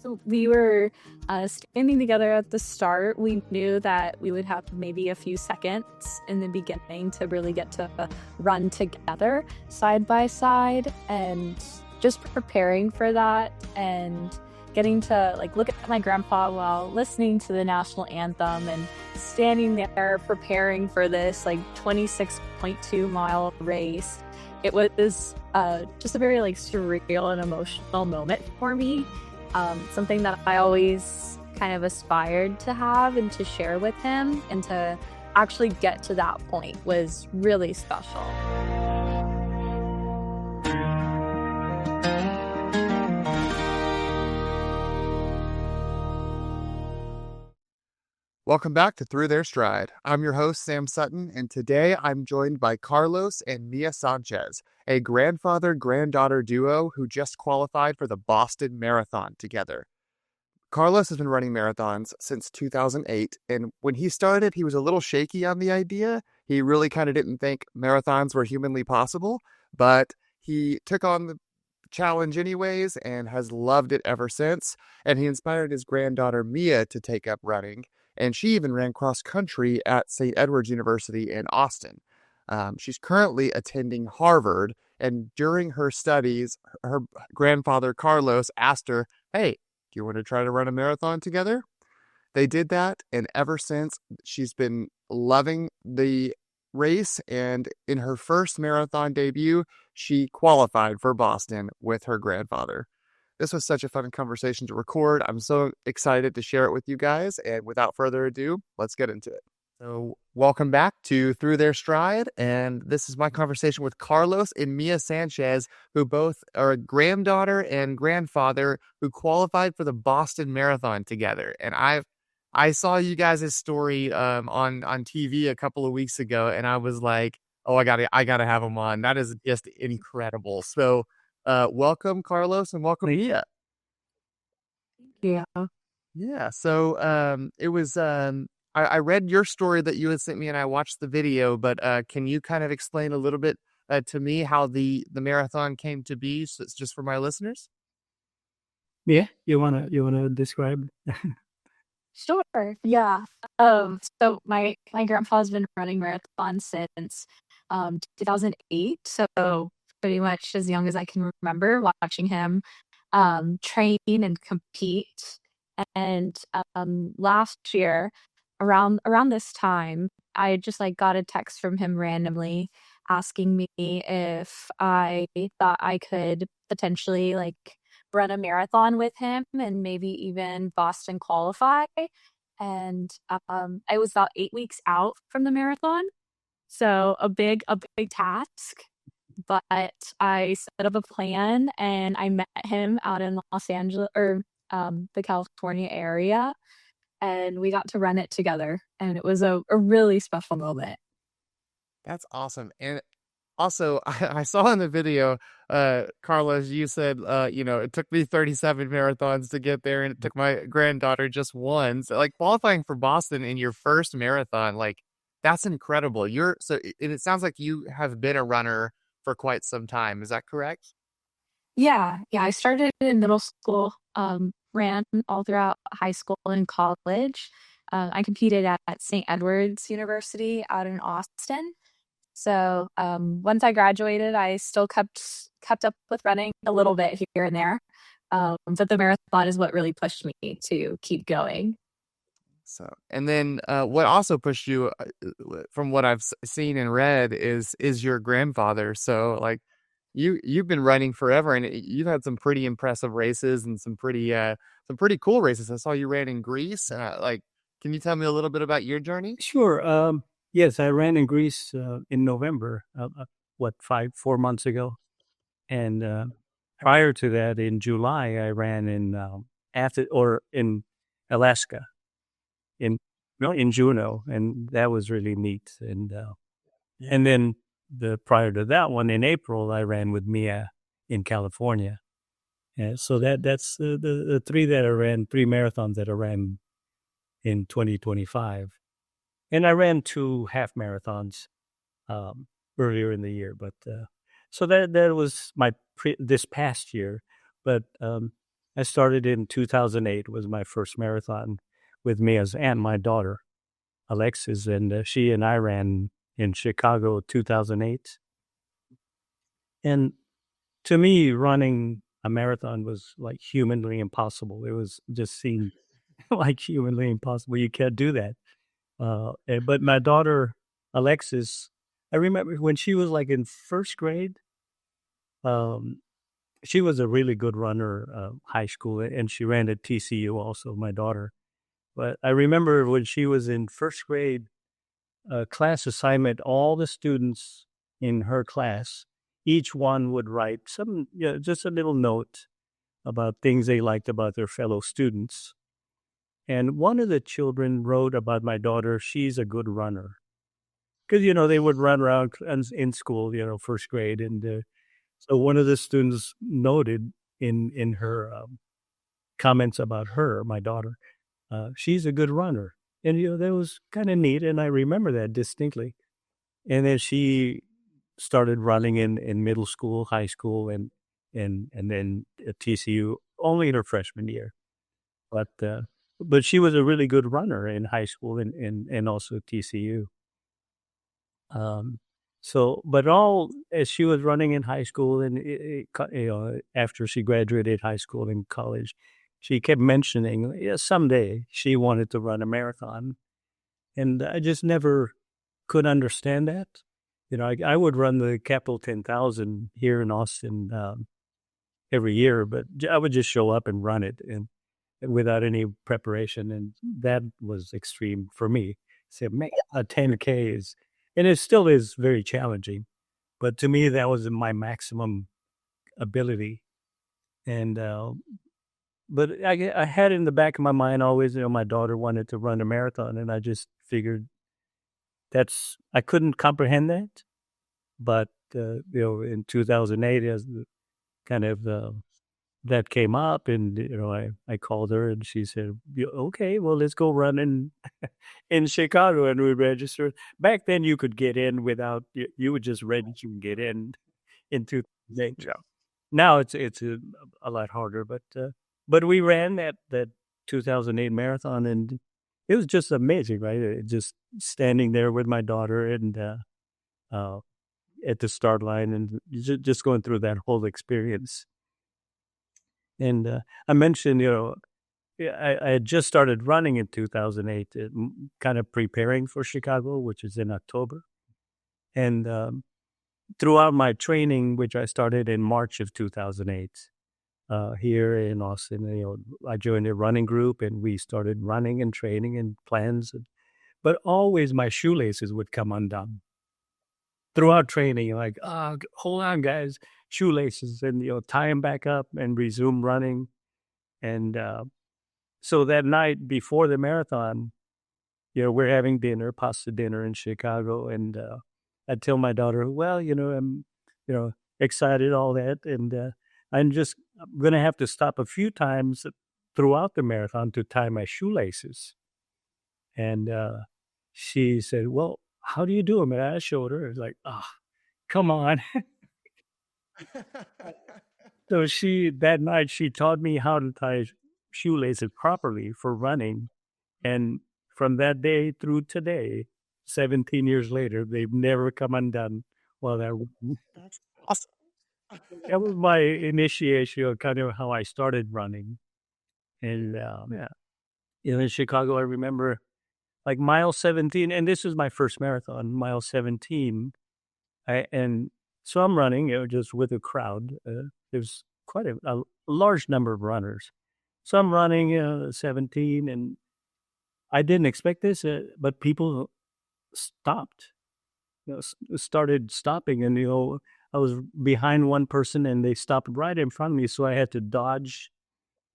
So we were standing together at the start. We knew that we would have maybe a few seconds in the beginning to really get to run together side by side, and just preparing for that and getting to look at my grandpa while listening to the national anthem and standing there preparing for this 26.2 mile race. It was just a very surreal and emotional moment for me. Something that I always kind of aspired to have and to share with him, and to actually get to that point was really special. Welcome back to Through Their Stride. I'm your host, Sam Sutton, and today I'm joined by Carlos and Mia Sanchez, a grandfather-granddaughter duo who just qualified for the Boston Marathon together. Carlos has been running marathons since 2008, and when he started, he was a little shaky on the idea. He really kind of didn't think marathons were humanly possible, but he took on the challenge anyways and has loved it ever since. And he inspired his granddaughter Mia to take up running, and she even ran cross country at St. Edward's University in Austin. She's currently attending Harvard, and during her studies, her grandfather Carlos asked her, "Hey, do you want to try to run a marathon together?" They did that, and ever since, she's been loving the race, and in her first marathon debut, she qualified for Boston with her grandfather. This was such a fun conversation to record. I'm so excited to share it with you guys, and without further ado, let's get into it. So welcome back to Through Their Stride, and this is my conversation with Carlos and Mia Sanchez, who both are a granddaughter and grandfather who qualified for the Boston Marathon together. And I saw you guys' story on TV a couple of weeks ago, and I was like, oh, I gotta have them on. That is just incredible. So welcome, Carlos, and welcome, Mia. Yeah. Yeah. So it was I read your story that you had sent me, and I watched the video, but can you kind of explain a little bit to me how the marathon came to be, so it's just for my listeners? Yeah, you wanna describe? Sure. Yeah. So my grandpa's been running marathons since 2008. So pretty much as young as I can remember, watching him train and compete. And last year, around this time, I just got a text from him randomly asking me if I thought I could potentially run a marathon with him and maybe even Boston qualify. And I was about 8 weeks out from the marathon, so a big task. But I set up a plan, and I met him out in Los Angeles, or the California area, and we got to run it together. And it was a really special moment. That's awesome. And also, I saw in the video, Carlos, you said, it took me 37 marathons to get there, and it took my granddaughter just one. So, qualifying for Boston in your first marathon, that's incredible. And it sounds like you have been a runner for quite some time. Is that correct? Yeah, I started in middle school, ran all throughout high school and college. I competed at St. Edward's University out in Austin. So once I graduated, I still kept up with running a little bit here and there. But the marathon is what really pushed me to keep going. So, and then what also pushed you, from what I've seen and read, is your grandfather. So, you've been running forever, and you've had some pretty impressive races and some pretty cool races. I saw you ran in Greece. Can you tell me a little bit about your journey? Sure. Yes, I ran in Greece in November. 4 months ago, and prior to that, in July, I ran in Alaska in Juneau, and that was really neat. And then prior to that one in April, I ran with Mia in California. And so that's the three marathons that I ran in 2025. And I ran 2 half marathons earlier in the year, but so that was my this past year. But I started in 2008 was my first marathon with me as and my daughter, Alexis, and she and I ran in Chicago 2008. And to me, running a marathon was like humanly impossible. It was just seemed like humanly impossible. You can't do that. But my daughter, Alexis, I remember when she was like in first grade, um, she was a really good runner, high school, and she ran at TCU also, my daughter. But I remember when she was in first grade, class assignment, all the students in her class, each one would write some, just a little note about things they liked about their fellow students. And one of the children wrote about my daughter, she's a good runner. Because, they would run around in school, first grade. And so one of the students noted in her comments about her, my daughter, she's a good runner. And, that was kind of neat. And I remember that distinctly. And then she started running in middle school, high school, and then at TCU only in her freshman year. But she was a really good runner in high school and also TCU. But all as she was running in high school and after she graduated high school and college, she kept mentioning someday she wanted to run a marathon, and I just never could understand that. I would run the Capital 10,000 here in Austin every year, but I would just show up and run it and without any preparation, and that was extreme for me. So, man, a 10K is, and it still is very challenging, but to me that was my maximum ability. And but I had in the back of my mind always, my daughter wanted to run a marathon, and I just figured I couldn't comprehend that. But in 2008, as kind of that came up, and I called her, and she said, "Okay, well, let's go run in Chicago," and we registered. Back then, you could get in without you would just register and get in 2008. Yeah. Now it's a lot harder, but we ran that 2008 marathon, and it was just amazing, right? Just standing there with my daughter and at the start line, and just going through that whole experience. And I mentioned, I had just started running in 2008, kind of preparing for Chicago, which is in October. And throughout my training, which I started in March of 2008, here in Austin, I joined a running group, and we started running and training and plans. But always my shoelaces would come undone. Throughout training, like, hold on, guys, shoelaces, and tie them back up and resume running. And so that night before the marathon, we're having dinner, pasta dinner in Chicago, and I tell my daughter, well, I'm, excited, all that, and I'm going to have to stop a few times throughout the marathon to tie my shoelaces. And she said, well, how do you do them? And I showed her. It's like, come on. So that night, she taught me how to tie shoelaces properly for running. And from that day through today, 17 years later, they've never come undone while they're running. That's awesome. That was my initiation of kind of how I started running. And yeah, in Chicago, I remember like mile 17, and this was my first marathon, mile 17. And so I'm running, just with a crowd. There's quite a large number of runners. So I'm running 17, and I didn't expect this, but people stopped, started stopping. And, I was behind one person, and they stopped right in front of me. So I had to dodge,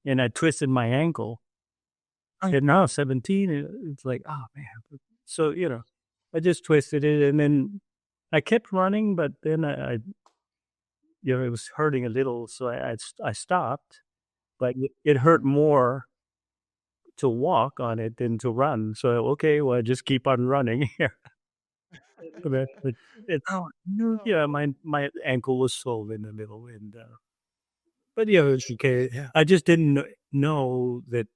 and I twisted my ankle. And now 17, it's like, oh, man. So, I just twisted it, and then I kept running, but then I it was hurting a little, so I stopped. But it hurt more to walk on it than to run. So okay, well, I just keep on running here. But it's Oh no. my ankle was swollen a little, and But it's okay. Yeah. I just didn't know that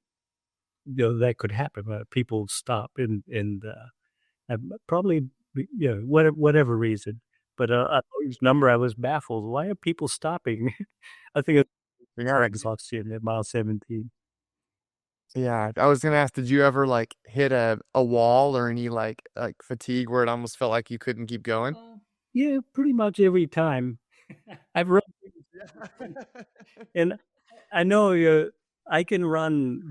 that could happen. People stop and probably whatever reason. But at each number, I was baffled. Why are people stopping? I think it's exhaustion at mile 17. Yeah, I was gonna ask, did you ever like hit a wall or any like fatigue where it almost felt like you couldn't keep going? Yeah, pretty much every time. I've run, and I know I can run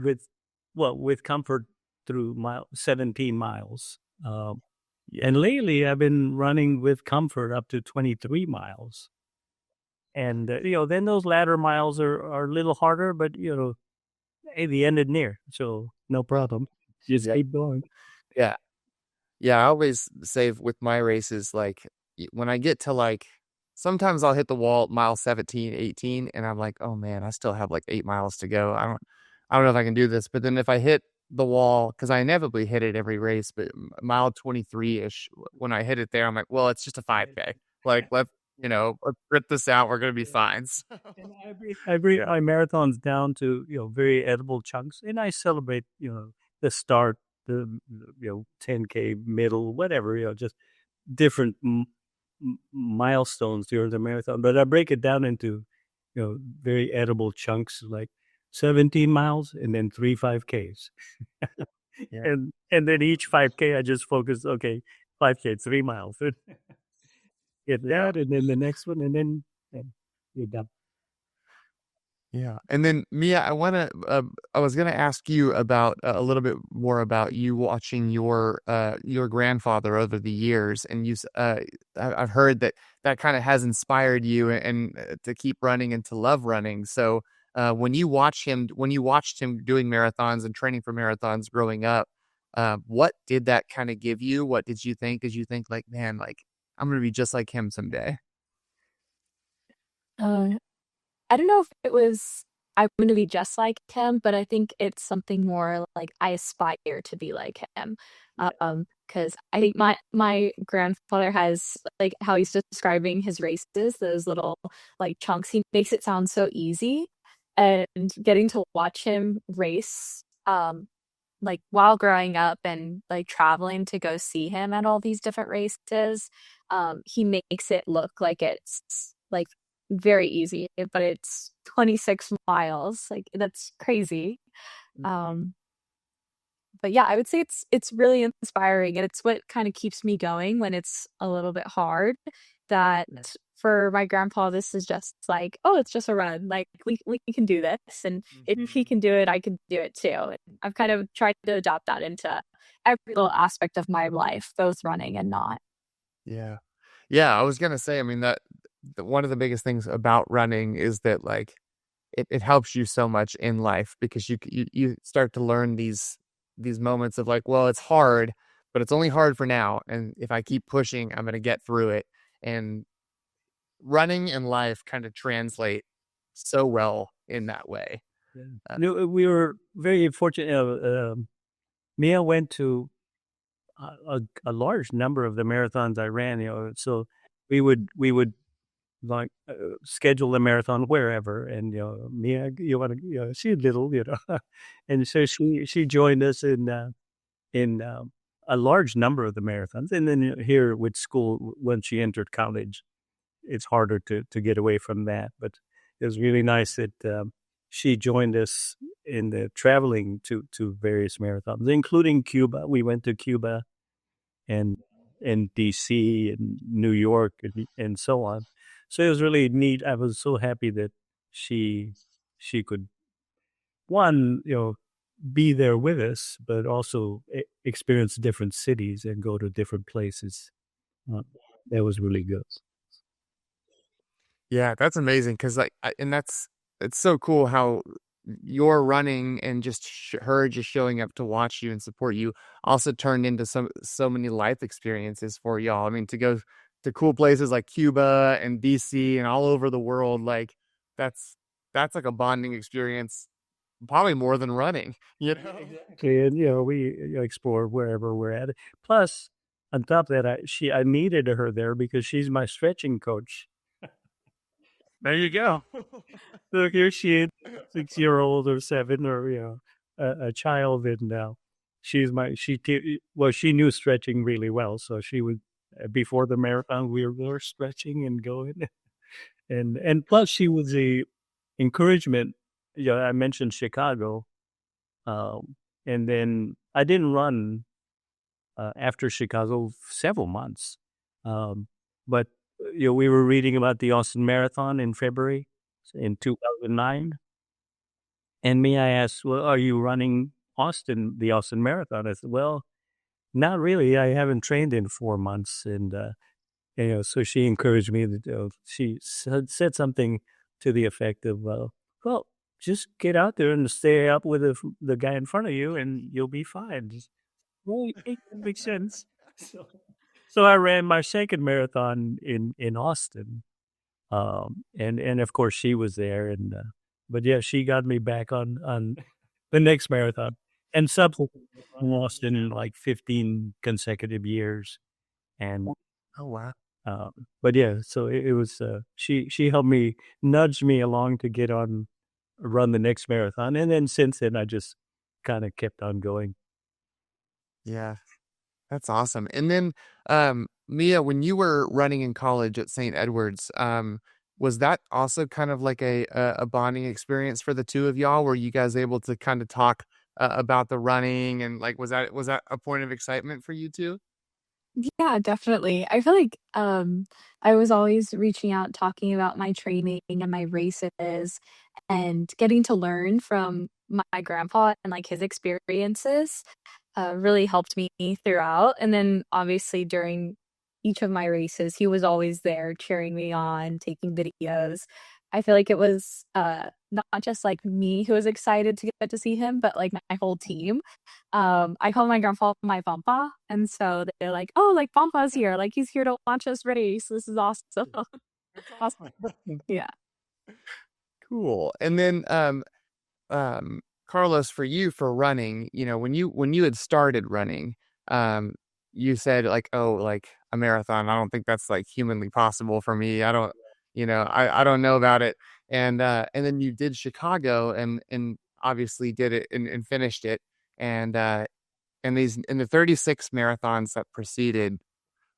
with comfort through 17 miles. And lately, I've been running with comfort up to 23 miles. And then those latter miles are a little harder, but hey, the end is near, so no problem. Just Yeah. keep going. Yeah. Yeah, I always say with my races, like when I get to like, sometimes I'll hit the wall at mile 17, 18, and I'm like, oh man, I still have like 8 miles to go. I don't know if I can do this. But then if I hit the wall, because I inevitably hit it every race, but mile 23-ish, when I hit it there, I'm like, well, it's just a 5K. Like, let's grit this out. We're going to be fine. And I break my marathons down to very edible chunks, and I celebrate the start, the 10K middle, whatever just different milestones during the marathon. But I break it down into very edible chunks, like 17 miles and then 3 5Ks. Yeah. And then each 5K I just focus, okay, 5K, 3 miles. Get that, and then the next one, and then you're done. Yeah. And then Mia, I was gonna ask you about a little bit more about you watching your grandfather over the years, and I've heard that kind of has inspired you and to keep running and to love running. So when you watched him doing marathons and training for marathons growing up, what did that kind of give you? What did you think? Did you think like, man, like I'm gonna be just like him someday? Uh, I don't know if it was I'm gonna be just like him, but I think it's something more like I aspire to be like him. Because I think my grandfather has like how he's describing his races, those little like chunks. He makes it sound so easy, and getting to watch him race, like while growing up and like traveling to go see him at all these different races, he makes it look like it's like very easy, but it's 26 miles. Like that's crazy. Um, but yeah, I would say it's really inspiring and it's what kind of keeps me going when it's a little bit hard. That for my grandpa, this is just like, oh, it's just a run. Like we can do this, and if he can do it, I can do it too. And I've kind of tried to adopt that into every little aspect of my life, both running and not. Yeah. Yeah, I was gonna say, I mean, one of the biggest things about running is that like it helps you so much in life because you start to learn these moments of like, well, it's hard, but it's only hard for now, and if I keep pushing, I'm gonna get through it. And running and life kind of translate so well in that way. Yeah. Uh, No, we were very fortunate. Mia went to a large number of the marathons I ran. So we would like schedule a marathon wherever, and Mia, you want to, she's little, and so she joined us in a large number of the marathons, and then here with school when she entered college, it's harder to get away from that. But it was really nice that she joined us in the traveling to various marathons, including Cuba. We went to Cuba and DC and New York and so on. So it was really neat. I was so happy that she she could one be there with us, but also experience different cities and go to different places. Uh, that was really good. yeah, that's amazing because and it's so cool how your running and just her just showing up to watch you and support you also turned into so many life experiences for y'all. I mean, to go to cool places like Cuba and DC and all over the world, like that's that's like a bonding experience, probably more than running, you know? Exactly, and we explore wherever we're at. Plus, on top of that, I needed her there because she's my stretching coach. There you go. So here she is, 6-year-old or 7 or, a child. And she knew stretching really well. So she would, before the marathon, we were stretching and going. And plus she was the encouragement. I mentioned Chicago. And then I didn't run after Chicago several months. But we were reading about the Austin Marathon in February in 2009. And I asked, well, are you running the Austin Marathon? I said, well, not really. I haven't trained in 4 months. And, so she encouraged me. She said something to the effect of, well, just get out there and stay up with the guy in front of you and you'll be fine. Well, it makes sense. So I ran my second marathon in Austin. And of course she was there. And, but yeah, she got me back on the next marathon and subsequently Austin in like 15 consecutive years. And, Oh wow. but yeah, so it was, she helped me, nudged me along to run the next marathon. And then since then, I just kind of kept on going. Yeah, that's awesome. And then, Mia, when you were running in college at St. Edward's, was that also kind of like a bonding experience for the two of y'all? Were you guys able to kind of talk about the running and like was that a point of excitement for you too? Yeah, definitely. I feel like, I was always reaching out, talking about my training and my races, and getting to learn from my grandpa and, like, his experiences, really helped me throughout, and then, obviously, during each of my races, he was always there cheering me on, taking videos. I feel like it was, not just, like, me who was excited to get to see him, but, like, my whole team. I call my grandpa my pampa, and so they're like, "Oh, like, Pampa's here, like, he's here to watch us race, this is awesome." That's Awesome. awesome. Yeah. Cool. And then, Carlos, for you for running, when you had started running, um, you said like, oh, like a marathon. I don't think that's like humanly possible for me. I don't, I don't know about it. And then you did Chicago and obviously did it and finished it. And in the 36 marathons that preceded,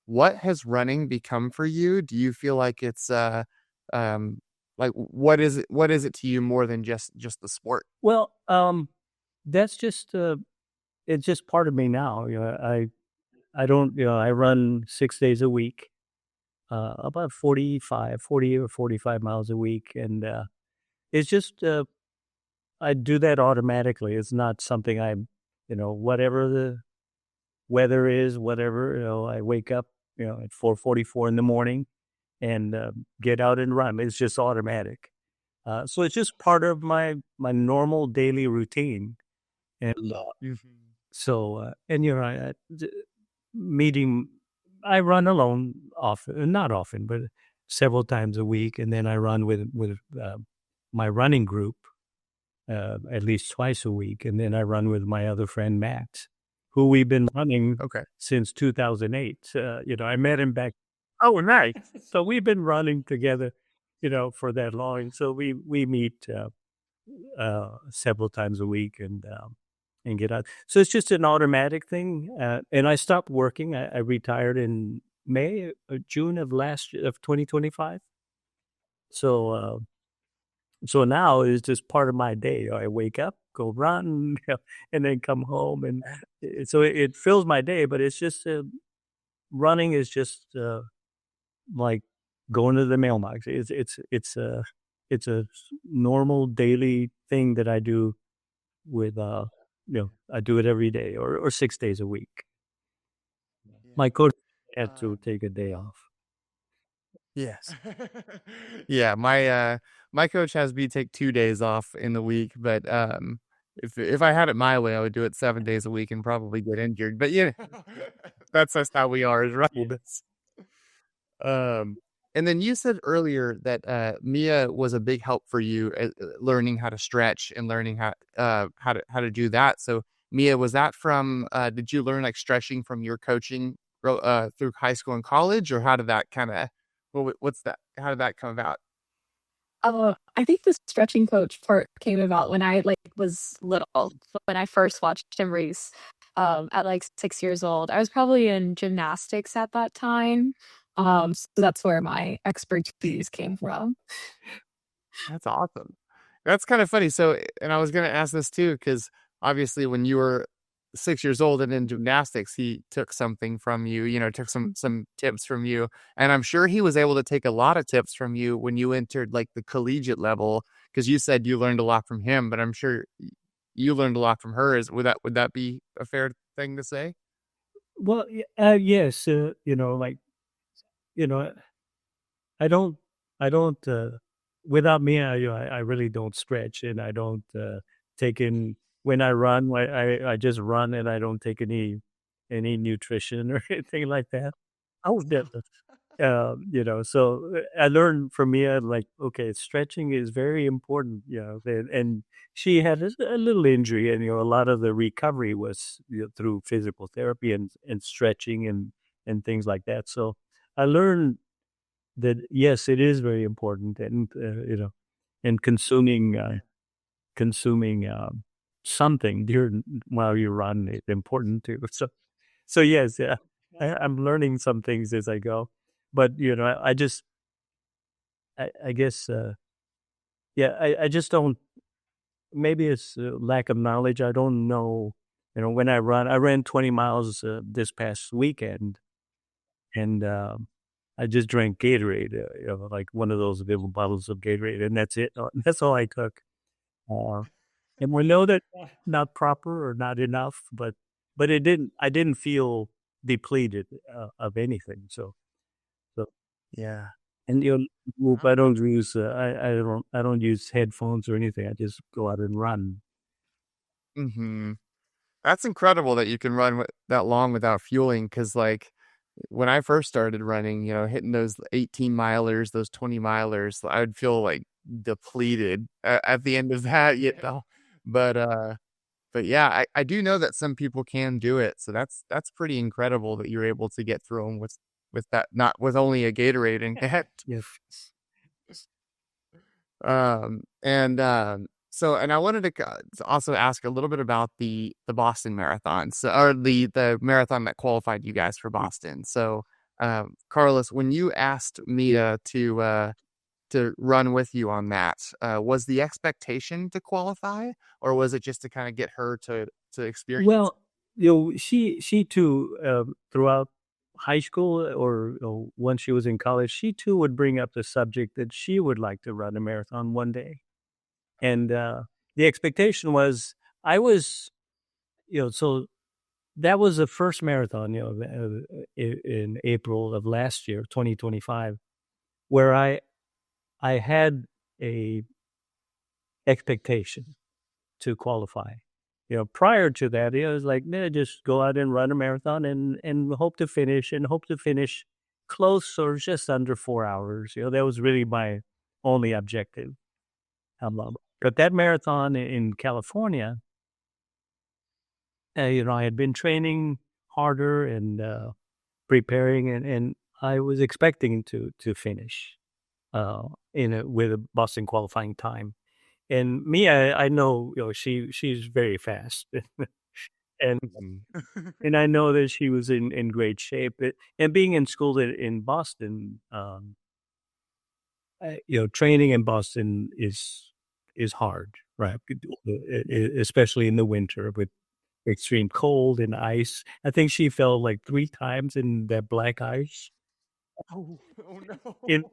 what has running become for you? Do you feel like it's um like what is it to you more than just the sport? Well, that's just, it's just part of me now. I don't, I run 6 days a week, about 40 or 45 miles a week. And, it's just, I do that automatically. It's not something whatever the weather is, whatever, I wake up, at 4:44 in the morning and, get out and run. It's just automatic. So it's just part of my normal daily routine. And, Mhm. so, and meeting, I run alone often, not often, but several times a week. And then I run with my running group, at least twice a week. And then I run with my other friend, Matt, who we've been running Okay. since 2008. I met him back. Oh, nice. So we've been running together, for that long. So we meet, several times a week and get out. So it's just an automatic thing. And I stopped working. I retired in May or June of 2025. So, so now it's just part of my day. I wake up, go run, and then come home. And so it fills my day, but it's just, running is just, like going to the mailbox. It's a normal daily thing that I do with, I do it every day or 6 days a week. Yeah. My coach had to take a day off. Yes. Yeah, my coach has me take 2 days off in the week, but if I had it my way, I would do it 7 days a week and probably get injured. But that's just how we are as runners. Um, and then you said earlier that Mia was a big help for you at learning how to stretch and learning how to do that. So Mia, was that from did you learn like stretching from your coaching through high school and college, or how did that kind of what's that? How did that come about? I think the stretching coach part came about when I like was little. When I first watched him race, at like 6 years old, I was probably in gymnastics at that time. So that's where my expertise came from. That's awesome. That's kind of funny. So, and I was going to ask this too, because obviously when you were 6 years old and in gymnastics, he took something from you, took some tips from you. And I'm sure he was able to take a lot of tips from you when you entered like the collegiate level, because you said you learned a lot from him, but I'm sure you learned a lot from her. Would that be a fair thing to say? Well, yes, like, you know, I don't, I don't, without me, I really don't stretch, and I don't take in when I run. I just run, and I don't take any nutrition or anything like that. Oh, so I learned from Mia, like, okay, stretching is very important, and she had a little injury, and a lot of the recovery was through physical therapy and stretching and things like that. So I learned that yes, it is very important, and and consuming something during while you run is important too. So yes, yeah, I'm learning some things as I go, but I just I guess yeah, I just don't. Maybe it's lack of knowledge. I don't know. When I ran 20 miles this past weekend, and I just drank Gatorade, like one of those little bottles of Gatorade, and that's it. That's all I took. Uh, and we know that not proper or not enough, but it didn't. I didn't feel depleted of anything. So yeah. And whoop, I don't use I don't use headphones or anything. I just go out and run. Mm-hmm. That's incredible that you can run that long without fueling. Because like when I first started running, hitting those 18 milers, those 20 milers, I would feel like depleted at the end of that, But but yeah, I do know that some people can do it. So that's pretty incredible that you're able to get through them with that, not with only a Gatorade in hand. Yes. And I wanted to also ask a little bit about the Boston Marathon, or the marathon that qualified you guys for Boston. So, Carlos, when you asked Mia to run with you on that, was the expectation to qualify, or was it just to kind of get her to experience? Well, she too, throughout high school or when she was in college, she too would bring up the subject that she would like to run a marathon one day. And the expectation was I was, so that was the first marathon, in April of last year, 2025, where I had a expectation to qualify. Prior to that, it was like, nah, just go out and run a marathon and hope to finish close or just under 4 hours. That was really my only objective. But that marathon in California, I had been training harder and preparing, and I was expecting to finish with a Boston qualifying time. And Mia, I know, she's very fast, and Mhm. I know that she was in great shape. And being in school in Boston, training in Boston is hard, right? Especially in the winter with extreme cold and ice. I think she fell like 3 times in that black ice Oh no. in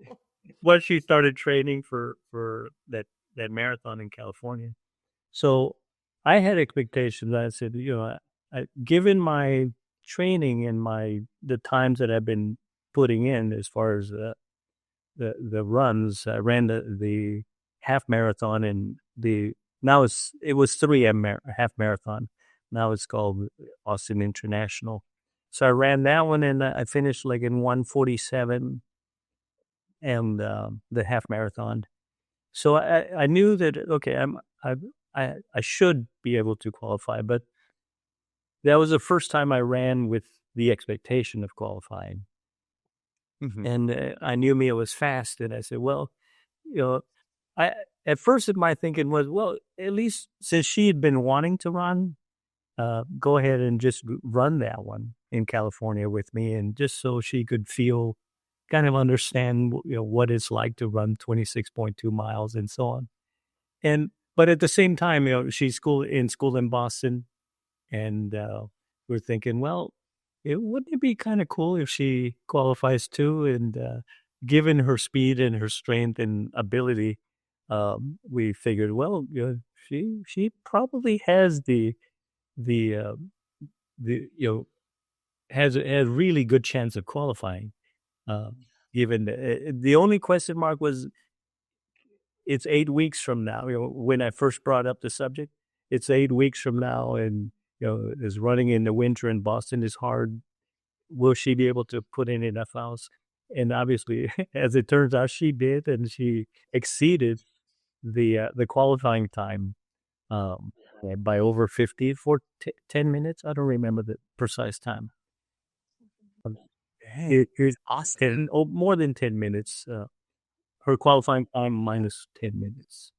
once she started training for that marathon in California. So I had expectations. I said, given my training and the times that I've been putting in as far as the runs, I ran the half marathon and it was 3M half marathon. Now it's called Austin International. So I ran that one and I finished like in 1:47 and the half marathon. So I knew that okay, I should be able to qualify, but that was the first time I ran with the expectation of qualifying, Mhm. and I knew Mia was fast, and I said, well, you know. I at first my thinking was, well, at least since she had been wanting to run, go ahead and just run that one in California with me, and just so she could feel, kind of understand, what it's like to run 26.2 miles and so on. And but at the same time, she's school in Boston, and we're thinking, well, wouldn't it be kind of cool if she qualifies too? And given her speed and her strength and ability, we figured, well, she probably has the has a really good chance of qualifying. Uh, Given the only question mark was, it's 8 weeks from now. When I first brought up the subject, it's 8 weeks from now, and is running in the winter in Boston is hard. Will she be able to put in enough hours? And obviously, as it turns out, she did, and she exceeded the qualifying time by over 50 for 10 minutes. I don't remember the precise time. Dang, It's awesome. more than 10 minutes. Her qualifying time minus 10 minutes.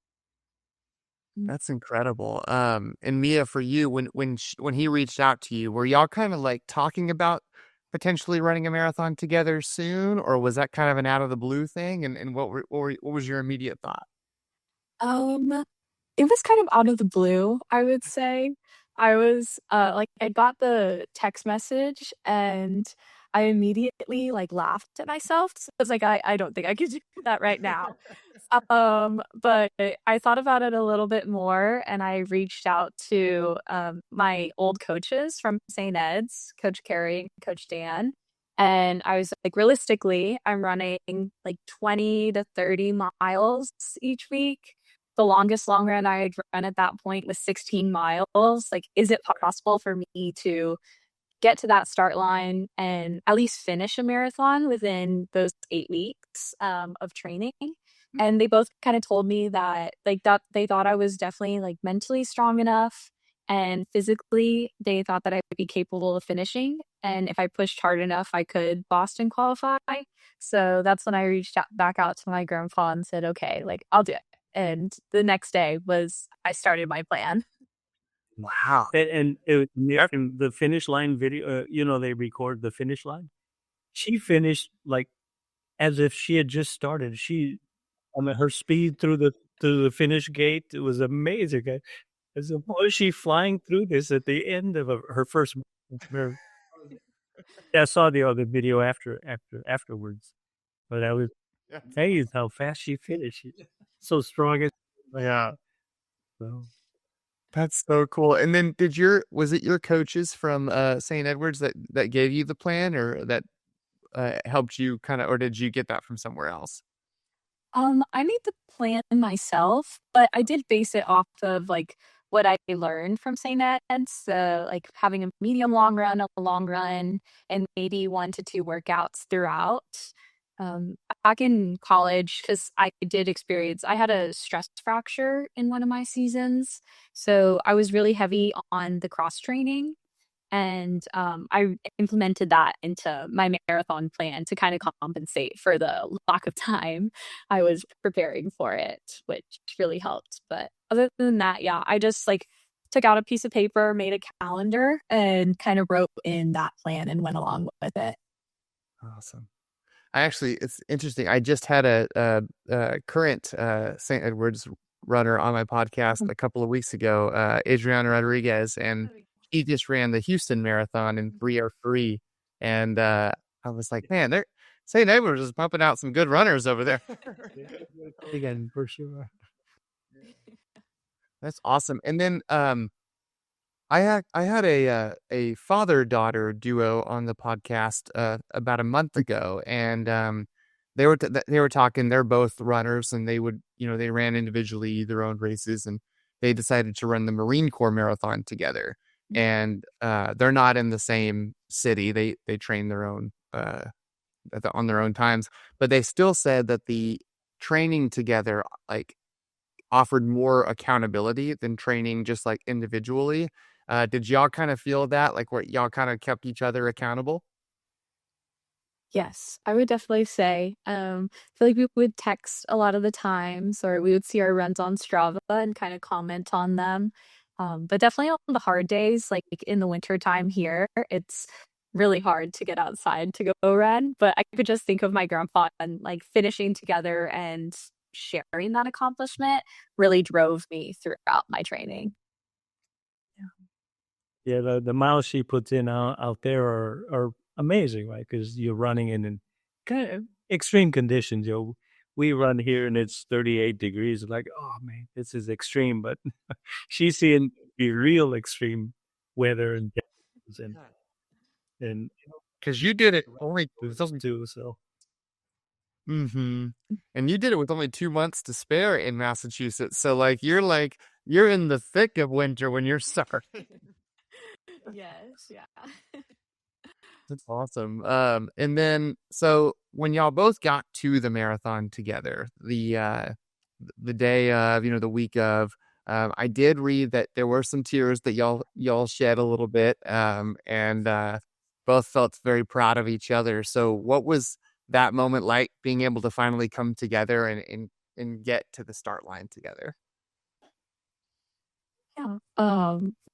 That's incredible. And Mia, for you, when he reached out to you, were y'all kind of like talking about potentially running a marathon together soon, or was that kind of an out of the blue thing? And what was your immediate thought? Um, it was kind of out of the blue, I would say. I was, like, I got the text message and I immediately, like, laughed at myself. So I was like, I don't think I could do that right now. But I thought about it a little bit more and I reached out to, my old coaches from St. Ed's, Coach Carrie and Coach Dan. And I was like, realistically, I'm running like 20 to 30 miles each week. The longest long run I had run at that point was 16 miles. Like, is it possible for me to get to that start line and at least finish a marathon within those 8 weeks of training? And they both kind of told me that, like, that they thought I was definitely like mentally strong enough, and physically they thought that I would be capable of finishing. And if I pushed hard enough, I could Boston qualify. So that's when I reached out back out to my grandpa and said, okay, like, I'll do it. And the next day was I started my plan. Wow. And the finish line video, they record the finish line. She finished like as if she had just started. I mean, her speed through the finish gate, it was amazing. As was she flying through this at the end of her first marathon. Yeah, I saw the other video afterwards, but I was amazed how fast she finished. She's so strong. Yeah, So. that's so cool. And then was it your coaches from St. Edwards that gave you the plan, or that helped you kind of, or did you get that from somewhere else? I made the plan myself, but I did base it off of, like, what I learned from St. Ed's, so, like, having a medium long run, a long run, and maybe 1 to 2 workouts throughout. Um, Back in college, because I had a stress fracture in one of my seasons, so I was really heavy on the cross training. And, I implemented that into my marathon plan to kinda compensate for the lack of time I was preparing for it, which really helped. But other than that, yeah, I just, like, took out a piece of paper, made a calendar, and kinda wrote in that plan and went along with it. Awesome. It's interesting. I just had a current St. Edwards runner on my podcast a couple of weeks ago, Adriana Rodriguez, and he just ran the Houston Marathon in 3:03. And I was like, man, St. Edwards is pumping out some good runners over there. Again, for sure. That's awesome. And then I had a father-daughter duo on the podcast about a month ago, and they were talking. They're both runners, and they ran individually their own races, and they decided to run the Marine Corps Marathon together. And they're not in the same city. They train their own on their own times, but they still said that the training together, like, offered more accountability than training just like individually. Did y'all kind of feel that, like, where y'all kind of kept each other accountable? Yes, I would definitely say, I feel like we would text a lot of the times, or we would see our runs on Strava and kind of comment on them. But definitely on the hard days, like in the winter time here, it's really hard to get outside to go run. But I could just think of my grandpa and like finishing together and sharing that accomplishment really drove me throughout my training. Yeah, the miles she puts in out there are amazing, right? Because you're running in kind of extreme conditions. We run here and it's 38 degrees. Like, oh man, this is extreme. But she's seeing the real extreme weather and and and Because you did it only those too. So mm-hmm. And you did it with only 2 months to spare in Massachusetts. So like you're in the thick of winter when you're starting. Yes, yeah. That's awesome. And then so when y'all both got to the marathon together, the day of, the week of, I did read that there were some tears that y'all shed a little bit, and both felt very proud of each other. So what was that moment like, being able to finally come together and get to the start line together? Yeah.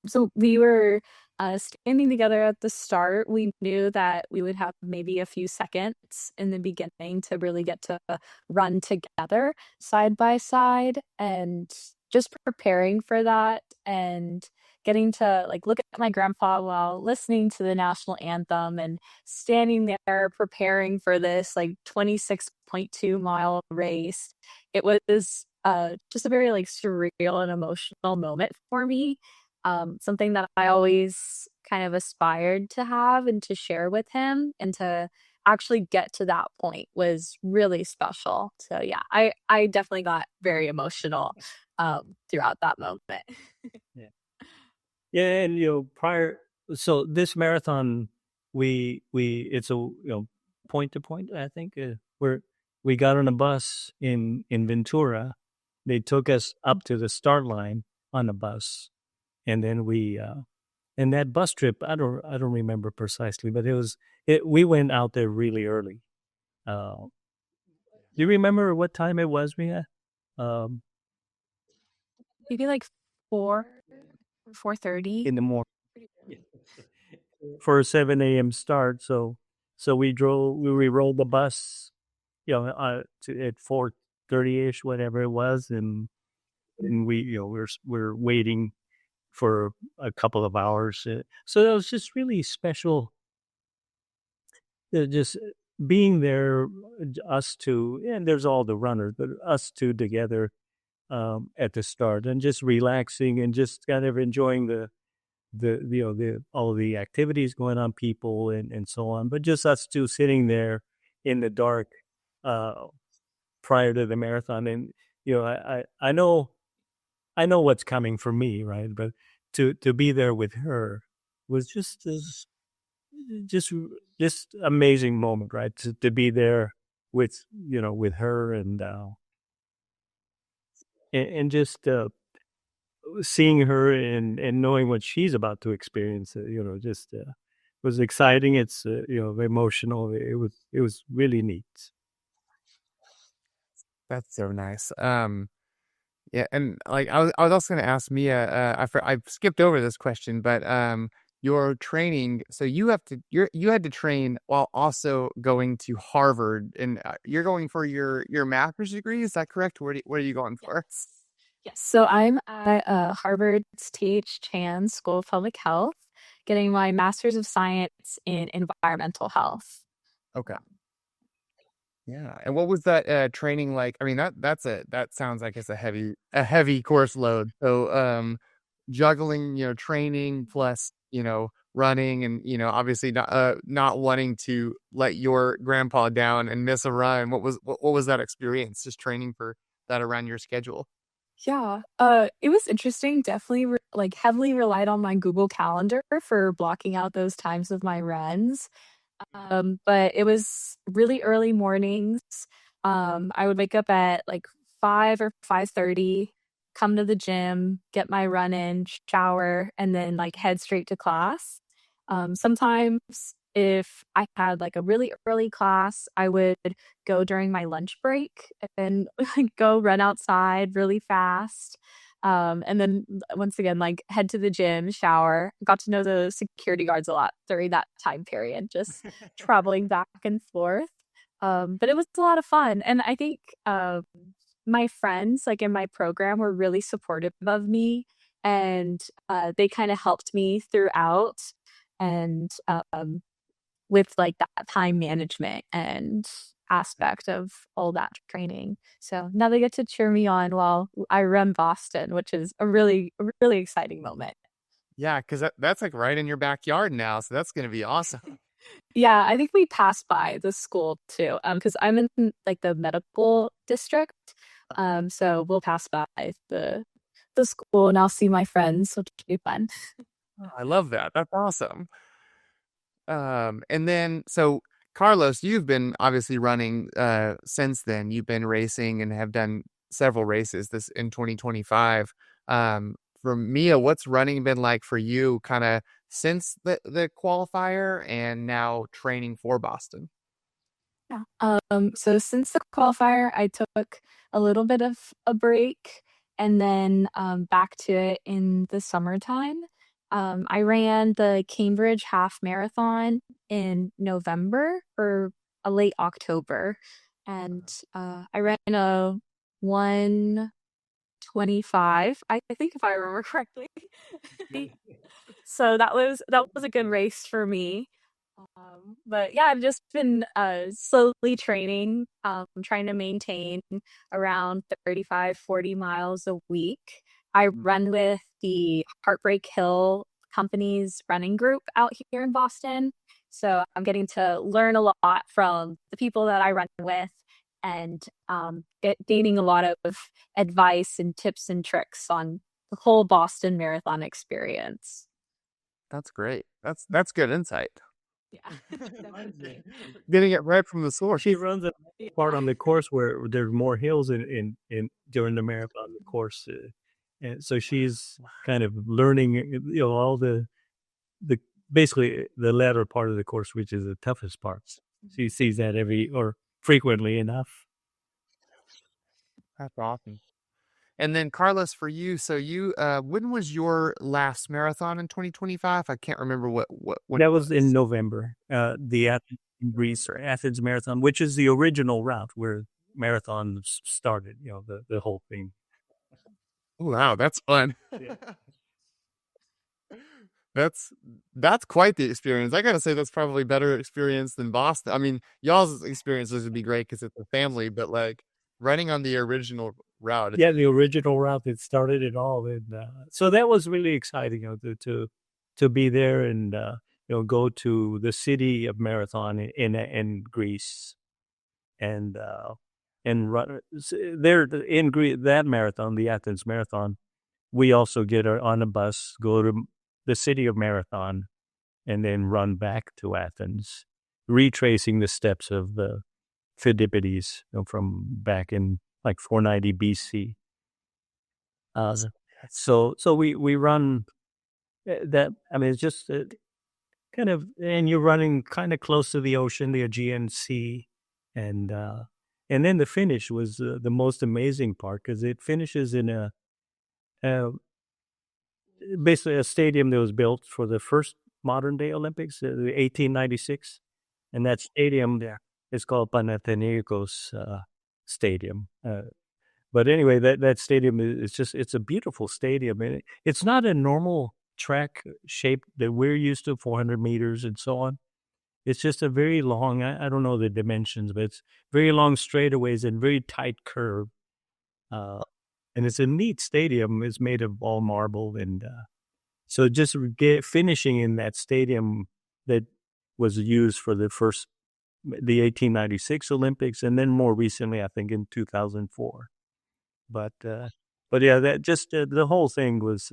So we were standing together at the start. We knew that we would have maybe a few seconds in the beginning to really get to run together side by side, and just preparing for that and getting to like look at my grandpa while listening to the national anthem and standing there preparing for this like 26.2-mile race. It was just a very like surreal and emotional moment for me. Something that I always kind of aspired to have and to share with him, and to actually get to that point was really special. So yeah, I definitely got very emotional throughout that moment. yeah, yeah, and prior. So this marathon, we it's a point to point. I think where we got on a bus in Ventura. They took us up to the start line on a bus, and then we and that bus trip, I don't remember precisely, but we went out there really early. Do you remember what time it was, Mia? Um, Maybe like 4:30. in the morning for a 7 a.m. start. So we rolled the bus, at 4:30 ish, whatever it was, and we we're waiting for a couple of hours. So that was just really special. Just being there, us two, and there's all the runners, but us two together at the start, and just relaxing and just kind of enjoying the all the activities going on, people and so on. But just us two sitting there in the dark uh, prior to the marathon, and I know what's coming for me, right? But to be there with her was just just amazing moment, right? To be there with with her and just seeing her and knowing what she's about to experience, just was exciting. It's emotional. It was really neat. That's so nice. Yeah, and like I was also going to ask Mia. I skipped over this question, but your training. So you had to train while also going to Harvard, and you're going for your master's degree. Is that correct? What are you going for? Yes. Yes. So I'm at Harvard's T.H. Chan School of Public Health, getting my Master's of Science in Environmental Health. Okay. Yeah. And what was that training like? I mean, that sounds like it's a heavy course load. So juggling, training plus, running and, obviously not wanting to let your grandpa down and miss a run. What was that experience, just training for that around your schedule? Yeah, it was interesting. Definitely, like heavily relied on my Google Calendar for blocking out those times of my runs. But it was really early mornings. I would wake up at like 5 or 5:30, come to the gym, get my run in, shower, and then like head straight to class. Sometimes if I had like a really early class, I would go during my lunch break and go run outside really fast. And then once again, like head to the gym, shower. Got to know the security guards a lot during that time period, just traveling back and forth. But it was a lot of fun. And I think my friends, like in my program, were really supportive of me and they kind of helped me throughout and with like that time management and aspect of all that training. So now they get to cheer me on while I run Boston, which is a really exciting moment. Yeah, because that's like right in your backyard now, so that's gonna be awesome. Yeah, I think we passed by the school too, because I'm in like the medical district. So we'll pass by the school and I'll see my friends, which will be fun. I love that. That's awesome. And then so Carlos, you've been obviously running since then. You've been racing and have done several races this in 2025. For Mia, what's running been like for you kind of since the qualifier and now training for Boston? Yeah. So since the qualifier, I took a little bit of a break and then back to it in the summertime. I ran the Cambridge Half Marathon in November or a late October, and I ran a 1:25. I think if I remember correctly. So that was a good race for me. But yeah, I've just been slowly training, trying to maintain around 35, 40 miles a week. I run with the Heartbreak Hill Company's running group out here in Boston. So I'm getting to learn a lot from the people that I run with and gaining a lot of advice and tips and tricks on the whole Boston Marathon experience. That's great. That's good insight. Yeah, Getting it right from the source. She runs a part on the course where there's more hills in during the marathon course, and so she's kind of learning, all the basically the latter part of the course, which is the toughest parts. She sees that every or frequently enough. That's awesome. And then Carlos, for you, so you when was your last marathon in 2025? I can't remember what when That it was in was. November. The Athens in Greece or Athens Marathon, which is the original route where marathons started. The whole thing. Oh, wow, that's fun. Yeah. That's that's quite the experience. I gotta say that's probably better experience than Boston. I mean, y'all's experiences would be great because it's a family, but like running on the original route, Yeah, the original route that started it all, and so that was really exciting. To be there and go to the city of Marathon in Greece and run there in Greece, that marathon, the Athens Marathon. We also get on a bus, go to the city of Marathon, and then run back to Athens, retracing the steps of the Phidippides from back in like 490 BC. So we run that. I mean, it's just kind of, and you're running kind of close to the ocean, the Aegean Sea, and then the finish was the most amazing part because it finishes in a basically a stadium that was built for the first modern day Olympics, the 1896, and that stadium is called Panathinaikos Stadium. But anyway, that stadium is just, it's a beautiful stadium. And it's not a normal track shape that we're used to, 400 meters and so on. It's just a very long, I don't know the dimensions, but it's very long straightaways and very tight curve. And it's a neat stadium. It's made of all marble. And so just finishing in that stadium that was used for the 1896 Olympics, and then more recently, I think in 2004. But yeah, that just the whole thing was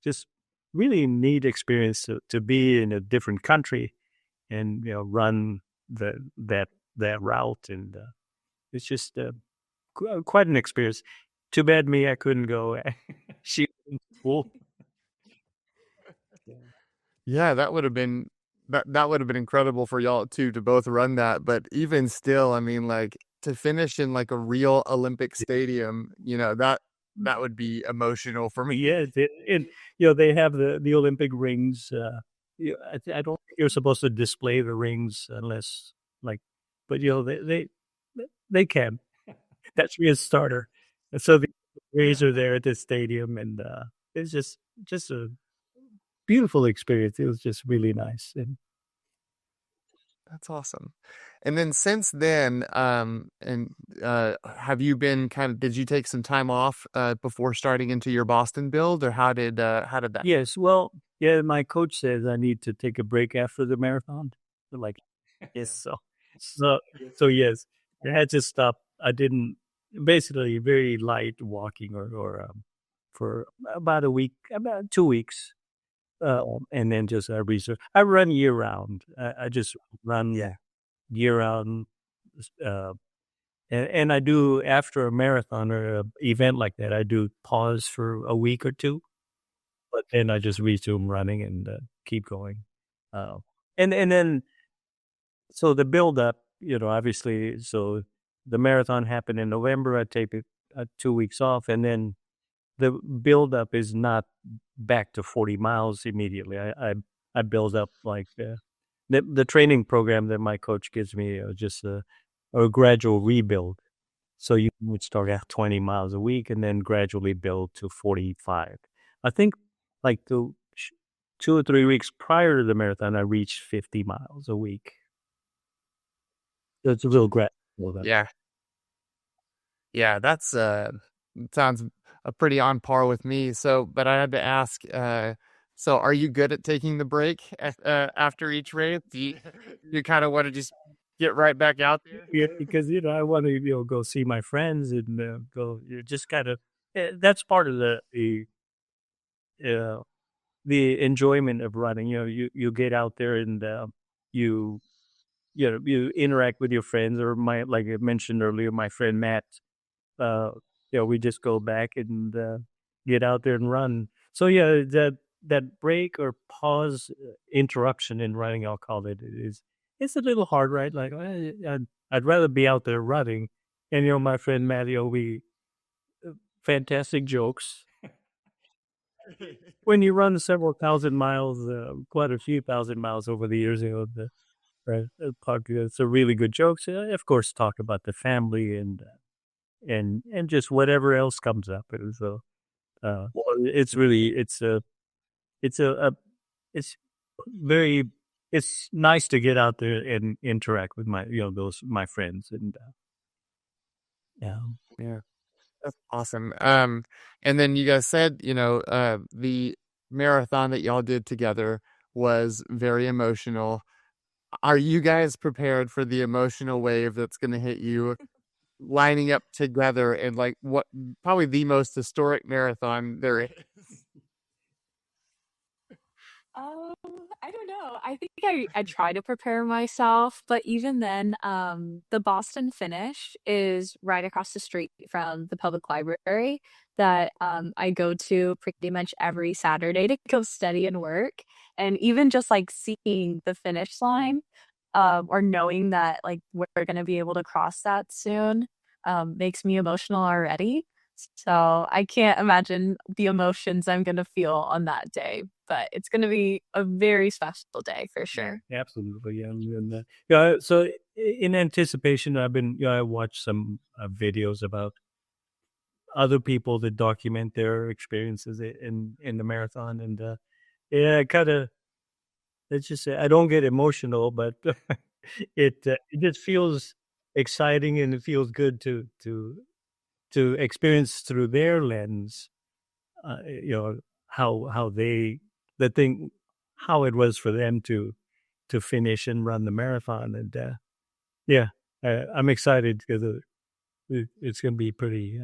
just really neat experience to be in a different country and run that route, and it's just quite an experience. Too bad me, I couldn't go. She was in school. yeah, that would have been that would have been incredible for y'all two to both run that. But even still, I mean, like to finish in like a real Olympic stadium, that would be emotional for me. Yeah, and they have the Olympic rings. I don't think you're supposed to display the rings unless like, but they can. That's be a starter. And so the Rays are there at the stadium, and it's just a beautiful experience. It was just really nice. And That's awesome. And then since then, have you been did you take some time off before starting into your Boston build, or how did that? yes, well, yeah, my coach says I need to take a break after the marathon. Like, yes, so so yes, I had to stop. I didn't basically very light walking or for about a week, about 2 weeks, and then just research. I run year round. I just run Yeah. year round, uh, and I do after a marathon or a event like that. I do pause for a week or two, but then I just resume running and keep going. Uh, and then so the build up, obviously, so the marathon happened in November. I take 2 weeks off, and then the build up is not back to 40 miles immediately. I build up like the training program that my coach gives me, just a gradual rebuild. So you would start at 20 miles a week and then gradually build to 45. I think like 2 or 3 weeks prior to the marathon, I reached 50 miles a week. So it's a little gradual. Yeah. Yeah, that's sounds pretty on par with me. So, but I had to ask, so are you good at taking the break after each race? You kind of want to just get right back out there? Yeah, because I want to go see my friends and go. Just kind of that's part of uh, the enjoyment of running. You get out there and you you interact with your friends, or my like I mentioned earlier, my friend Matt. Uh, we just go back and get out there and run. So yeah, that break or pause interruption in running, I'll call it, is it's a little hard, right? Like I'd rather be out there running. And my friend Matty, we fantastic jokes. When you run several thousand miles, quite a few thousand miles over the years, right, it's a really good jokes. Of course, talk about the family and just whatever else comes up. And so, well, it's really it's a it's very it's nice to get out there and interact with my those my friends and yeah. Yeah, that's awesome. And then you guys said, the marathon that y'all did together was very emotional. Are you guys prepared for the emotional wave that's going to hit you lining up together in like what probably the most historic marathon there is? Um, I don't know. I think I try to prepare myself, but even then, the Boston finish is right across the street from the public library that I go to pretty much every Saturday to go study and work. And even just like seeing the finish line, or knowing that like we're gonna be able to cross that soon, makes me emotional already. So I can't imagine the emotions I'm gonna feel on that day, but it's gonna be a very special day for Yeah, sure. absolutely. Yeah, and yeah. So in anticipation, I watched some videos about other people that document their experiences in the marathon, and yeah, kind of. Let's just say I don't get emotional, but it just feels exciting and it feels good to experience through their lens. You know how they the thing how it was for them to finish and run the marathon, and yeah, I'm excited because it's going to be pretty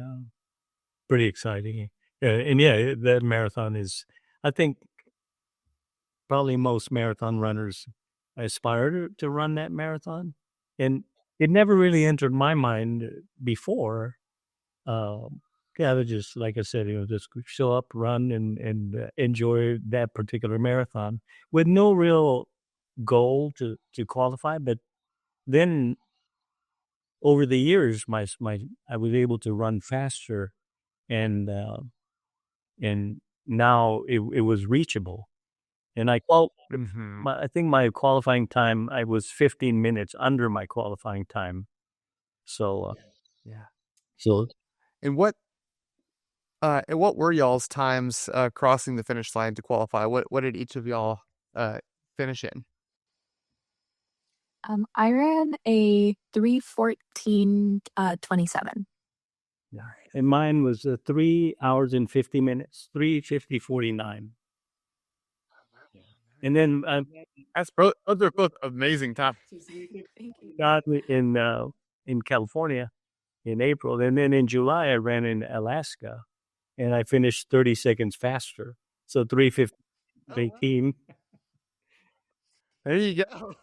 exciting. And yeah, that marathon is, I think, probably most marathon runners aspire to run that marathon, and it never really entered my mind before. Um, yeah, to just like I said, just show up, run, and enjoy that particular marathon with no real. goal to qualify. But then over the years, my I was able to run faster, and now it was reachable. And Hmm. I think my qualifying time, I was 15 minutes under my qualifying time. So Yeah. so And what were y'all's times crossing the finish line to qualify? What did each of y'all uh finish in? I ran a 3:14 27. yeah, and mine was 3 hours and 50 minutes, 3:50:49. And then Those are both amazing times. Thank you. got in California in April, and then in July I ran in Alaska, and I finished 30 seconds faster. So 3:50:18. There you go.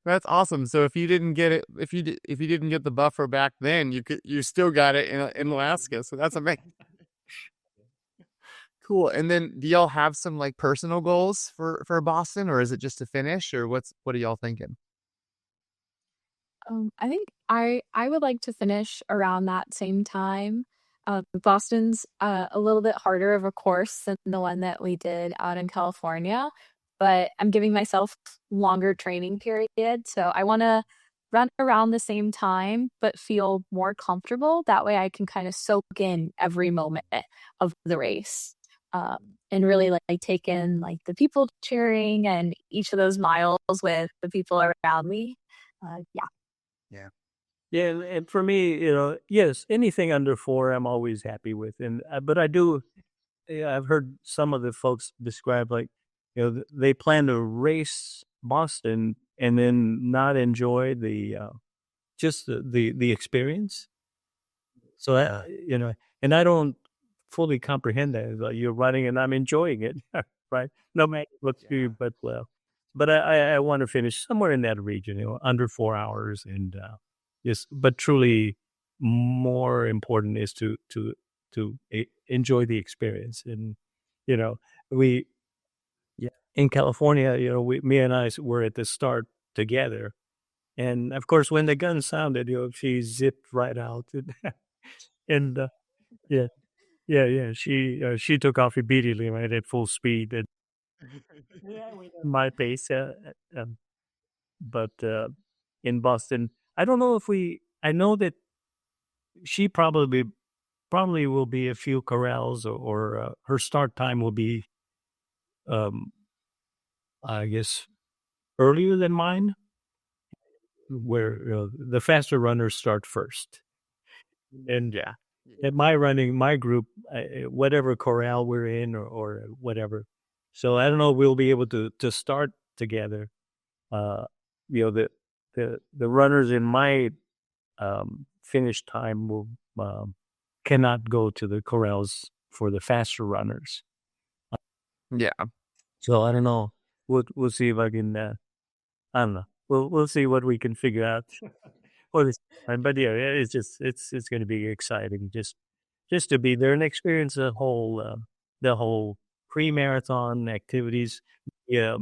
That's awesome. So if you didn't get it, if you didn't get the buffer back then, you still got it in Alaska. So that's amazing. Cool. And then do y'all have some like personal goals for Boston, or is it just to finish, or what are y'all thinking? I think I would like to finish around that same time. Boston's a little bit harder of a course than the one that we did out in California, but I'm giving myself longer training period, so I want to run around the same time but feel more comfortable. That way, I can kind of soak in every moment of the race. And really like take in like the people cheering and each of those miles with the people around me. Yeah. Yeah. Yeah, and for me, yes, anything under 4, I'm always happy with. And but I do, yeah, I've heard some of the folks describe like, they plan to race Boston and then not enjoy the just the experience. So and I don't fully comprehend that. It's like you're running and I'm enjoying it, right? No matter what to you, but I want to finish somewhere in that region, under 4 hours, and just but truly more important is to enjoy the experience. And you know we yeah, in California, me and I were at the start together, and of course when the gun sounded, she zipped right out. And yeah, yeah. She took off immediately, right, at full speed, and yeah, we done my pace. But in Boston, I don't know if we. I know that she probably will be a few corrals, or her start time will be, um, I guess, earlier than mine, where the faster runners start first. And yeah, at my group, whatever corral we're in, or whatever. So I don't know if we'll be able to start together. Uh, the runners in my finish time will cannot go to the corrals for the faster runners. Yeah. So I don't know. We'll see if I can. I don't know. We'll see what we can figure out for this time. But yeah, it's going to be exciting just to be there and experience the whole pre-marathon activities. Yeah,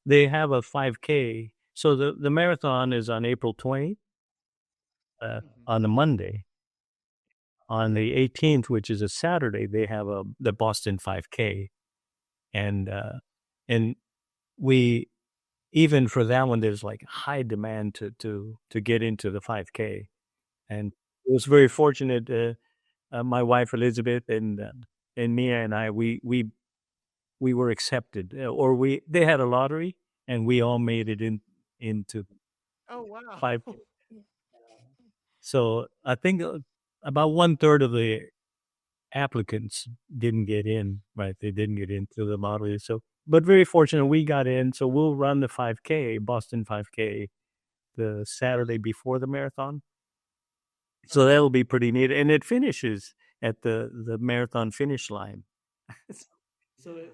they have a 5K. So the marathon is on April 20th, on a Monday. On the 18th, which is a Saturday, they have the Boston 5K, and and we even for that one, there's like high demand to get into the 5K, and it was very fortunate. My wife Elizabeth and Mia and I, we were accepted, or they had a lottery, and we all made it into Oh wow. 5K. So I think about 1/3 of the applicants didn't get in, right? They didn't get into the lottery. So, but very fortunate we got in. So we'll run the 5K, Boston 5K, the Saturday before the marathon. So that'll be pretty neat. And it finishes at the marathon finish line. So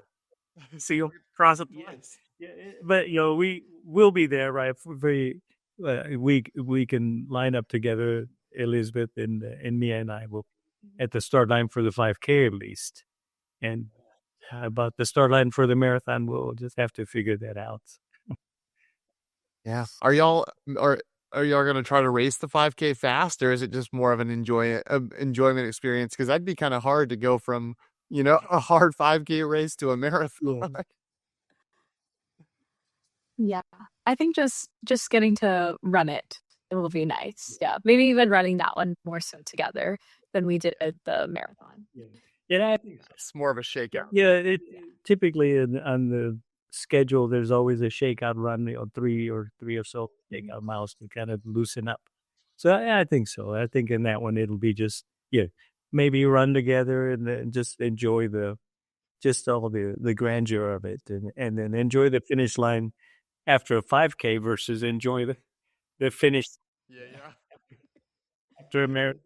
so you'll cross it. Yes. Yeah, but we will be there, right? Very, we can line up together, Elizabeth and Mia and I will at the start line for the 5K at least. And about the start line for the marathon. We'll just have to figure that out. Yeah. Are y'all gonna try to race the 5K fast, or is it just more of an enjoyment experience? Because that'd be kind of hard to go from a hard 5K race to a marathon. Yeah. I think just getting to run it will be nice. Yeah. Maybe even running that one more so together than we did at the marathon. Yeah, I think so. It's more of a shakeout. Yeah, typically on the schedule, there's always a shakeout run, three or so shakeout miles to kind of loosen up. So I think so. I think in that one it'll be just maybe run together and then just enjoy just all the grandeur of it, and then enjoy the finish line after a 5K versus enjoy the finish Yeah. after a marathon.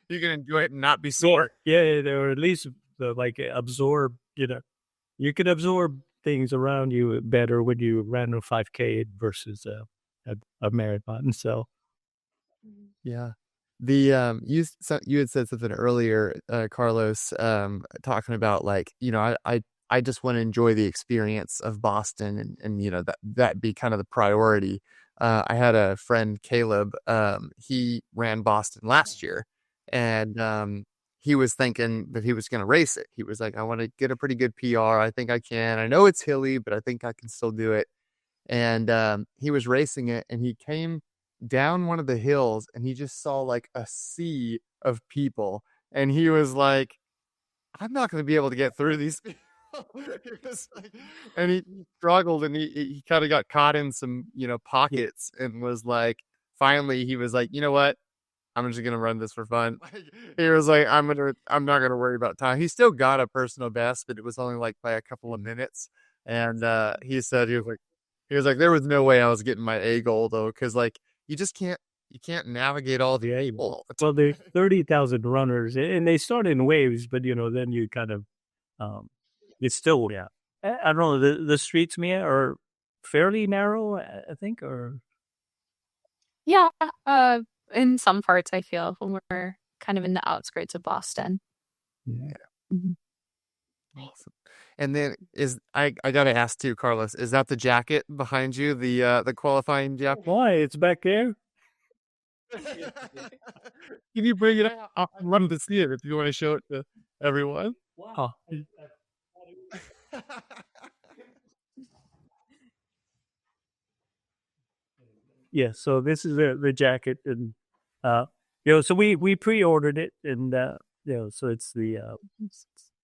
You can enjoy it and not be sore. Yeah, or at least absorb. You can absorb things around you better when you ran a 5K versus a marathon. So Yeah. You had said something earlier, Carlos, talking about like, I just want to enjoy the experience of Boston and that be kind of the priority. I had a friend, Caleb, he ran Boston last year, and he was thinking that he was going to race it. He was like, I want to get a pretty good PR. I think I can. I know it's hilly, but I think I can still do it. And he was racing it, and he came down one of the hills, and he just saw like a sea of people, and he was like, I'm not going to be able to get through these people. And he struggled, and he kind of got caught in some pockets, and was like, finally he was like, you know what, I'm just gonna run this for fun. He was like, I'm not gonna worry about time. He still got a personal best, but it was only like by a couple of minutes. And he said he was like, there was no way I was getting my A goal though, because like you can't navigate all the people. Well, there's 30,000 runners, and they start in waves, but then you kind of it's still I don't know, the streets, Mia, are fairly narrow, I think, or Yeah. In some parts I feel when we're kind of in the outskirts of Boston. yeah. Mhm. Awesome. And then I gotta ask too, Carlos, is that the jacket behind you, the qualifying jacket? Why? It's back there. Can you bring it out? I'd love to see it if you want to show it to everyone. Wow. Yeah, so this is the jacket, and so we pre-ordered it, and so it's the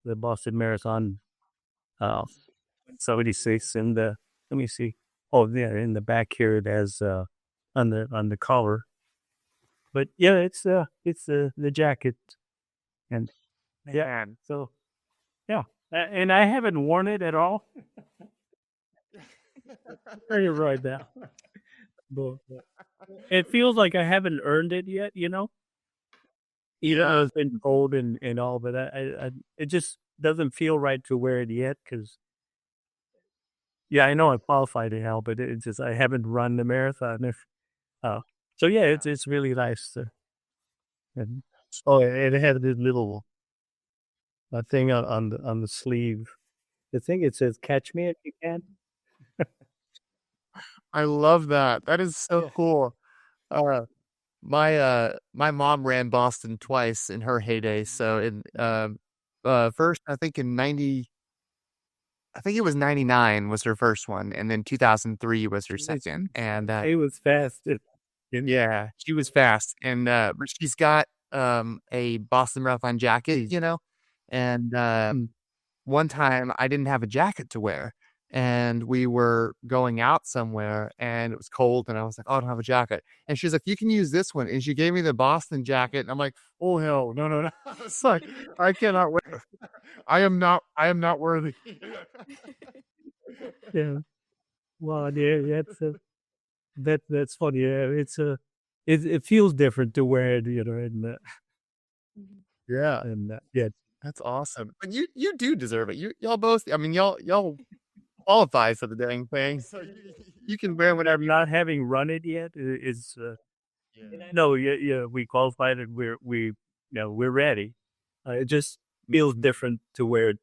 Boston Marathon 76, and let me see. Oh, yeah, in the back here it has on the collar. But yeah, it's the jacket, and yeah, so yeah, and I haven't worn it at all. You're right now. But it feels like I haven't earned it yet, it's been cold and all, but it just doesn't feel right to wear it yet, because I know I qualified now, but it's just I haven't run the marathon. So yeah, it's really nice. And it had this little thing on the sleeve. I think it says "Catch me if you can." I love that. That is so cool. My mom ran Boston twice in her heyday. So in first I think in 90, I think it was 99 was her first one, and then 2003 was her second. And It was fast. yeah, she was fast. And but she's got a Boston Marathon jacket, and one time I didn't have a jacket to wear, and we were going out somewhere, and it was cold, and I was like, oh, I don't have a jacket. And she's like, you can use this one. And she gave me the Boston jacket, and I'm like, oh hell, no. It's like, I cannot wear it. I am not worthy. Yeah. Well, yeah, that's funny. Yeah, it feels different to wear it, and Yeah, yeah. that's awesome. But you do deserve it. Y'all both, I mean, y'all qualify for the dang thing. So you can wear whatever. Not having run it yet is no, yeah, we qualified, and we're ready. It just feels different to wear it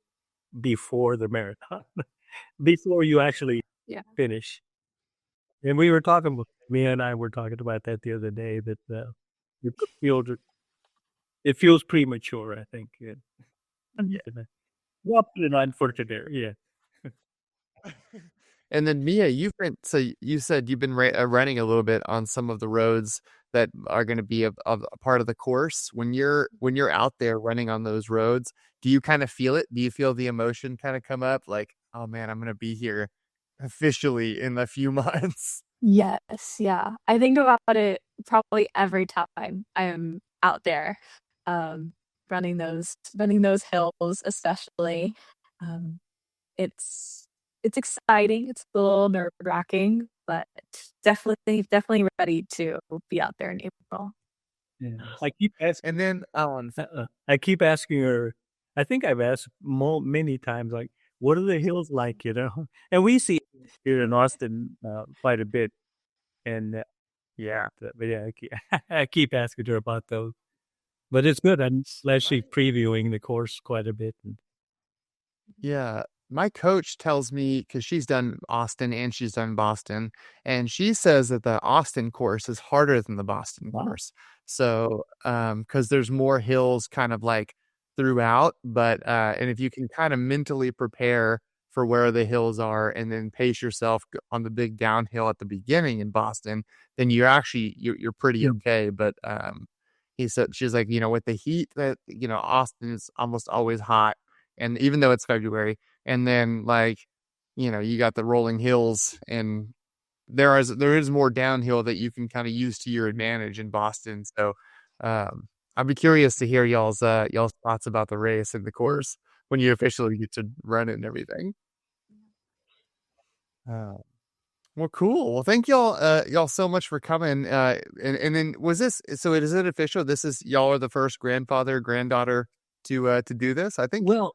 before the marathon, before you actually Yeah. finish. And we were talking about, Mia and I were talking about that the other day, that your field, it feels premature, I think. Yeah. Yeah. Well, unfortunate, yeah. And then Mia, you said you've been running a little bit on some of the roads that are going to be a part of the course. When you're out there running on those roads, do you kind of feel it? Do you feel the emotion kind of come up like, oh man, I'm going to be here officially in a few months? Yes, yeah. I think about it probably every time I'm out there, um, running those hills, especially. Um, it's exciting. It's a little nerve-wracking, but definitely ready to be out there in April. Yeah. I keep asking, And then I keep asking her. I think I've asked many times, like, what are the hills like? And we see here in Austin quite a bit. And yeah, but yeah, I keep asking her about those. But it's good. I'm actually previewing the course quite a bit. Yeah, my coach tells me because she's done Austin and she's done Boston, and she says that the Austin course is harder than the Boston Wow. course. So, because there's more hills kind of like throughout, but and if you can kind of mentally prepare for where the hills are and then pace yourself on the big downhill at the beginning in Boston, then you're pretty Yeah. okay. But she's like, with the heat that Austin is almost always hot, and even though it's February, and then like, you got the rolling hills, and there is more downhill that you can kind of use to your advantage in Boston. So, I'd be curious to hear y'all's thoughts about the race and the course when you officially get to run it and everything. Uh, well, cool. Well, thank y'all so much for coming. And then is it official? This is y'all are the first grandfather, granddaughter to do this, I think. Well,